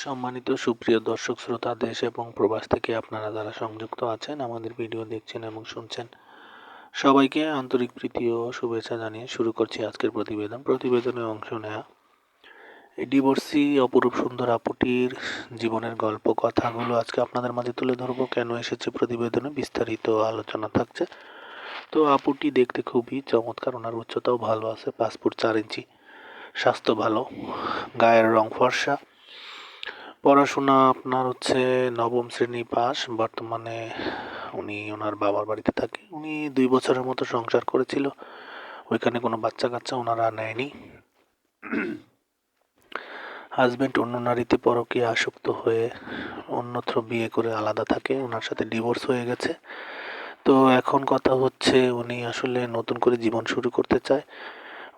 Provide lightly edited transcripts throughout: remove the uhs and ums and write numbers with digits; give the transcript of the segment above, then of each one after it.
সম্মানিত সুপ্রিয় দর্শক শ্রোতা, দেশ এবং প্রবাস থেকে আপনারা যারা সংযুক্ত আছেন, আমাদের ভিডিও দেখছেন এবং শুনছেন, সবাইকে আন্তরিক প্রীতি ও শুভেচ্ছা জানিয়ে শুরু করছি আজকের প্রতিবেদনে অংশ নেওয়া এই ডিভোর্সি অপরূপ সুন্দর আপুটির জীবনের গল্প কথাগুলো আজকে আপনাদের মাঝে তুলে ধরবো। কেন এসেছে প্রতিবেদনে বিস্তারিত আলোচনা থাকছে। তো আপুটি দেখতে খুবই চমৎকার, ওনার উচ্চতাও ভালো আছে, 5 ফুট 4 ইঞ্চি, স্বাস্থ্য ভালো, গায়ের রং ফর্সা, পড়াশোনা আপনার হচ্ছে নবম শ্রেণী পাস। বর্তমানে উনি ওনার বাবার বাড়িতে থাকে। উনি 2 বছরের মতো সংসার করেছিল, ওইখানে কোনো বাচ্চা কাচ্চা ওনারা নেয়নি। হাজব্যান্ড অন্য নারীতে পরকীয়া আসক্ত হয়ে অন্যত্র বিয়ে করে আলাদা থাকে, ওনার সাথে ডিভোর্স হয়ে গেছে। তো এখন কথা হচ্ছে উনি আসলে নতুন করে জীবন শুরু করতে চায়।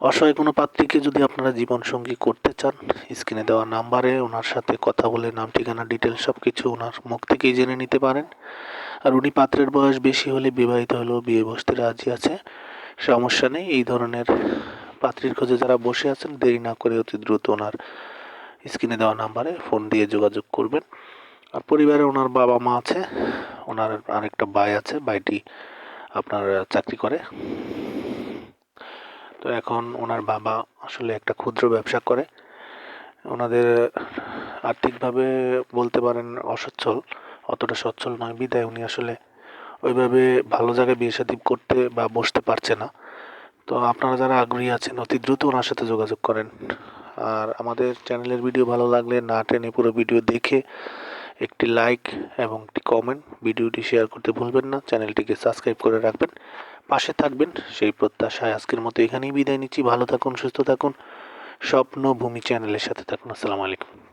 অসহায় কোনো পাত্রীকে যদি আপনারা জীবনসঙ্গী করতে চান, স্ক্রিনে দেওয়া নাম্বারে ওনার সাথে কথা বলে নাম ঠিকানা ডিটেলস সব কিছু ওনার মুখ থেকেই জেনে নিতে পারেন। আর উনি পাত্রের বয়স বেশি হলে, বিবাহিত হলেও বিয়ে বসতে রাজি আছে, সমস্যা নেই। এই ধরনের পাত্রীর খোঁজে যারা বসে আছেন, দেরি না করে অতি দ্রুত ওনার স্ক্রিনে দেওয়া নাম্বারে ফোন দিয়ে যোগাযোগ করবেন। আর পরিবারে ওনার বাবা মা আছে, ওনার আরেকটা ভাই আছে, ভাইটি আপনার চাকরি করে। তো এখন ওনার বাবা আসলে একটা ক্ষুদ্র ব্যবসা করে, ওনাদের আর্থিকভাবে বলতে পারেন অসচ্ছল, অতটা সচ্ছল নয়, বিদায় উনি আসলে ওইভাবে ভালো জায়গায় বিয়ে শাদী করতে বা বসতে পারছে না। তো আপনারা যারা আগ্রহী আছেন, অতি দ্রুত ওনার সাথে যোগাযোগ করেন। আর আমাদের চ্যানেলের ভিডিও ভালো লাগলে না টেনে পুরো ভিডিও দেখে একটি লাইক এবং একটি কমেন্ট, ভিডিওটি শেয়ার করতে ভুলবেন না। চ্যানেলটিকে সাবস্ক্রাইব করে রাখবেন, পাশে থাকবেন সেই প্রত্যাশায় আজকের মতো এখানেই বিদায় নিচ্ছি। ভালো থাকুন, সুস্থ থাকুন, স্বপ্নভূমি চ্যানেলের সাথে থাকুন। আসসালামু আলাইকুম।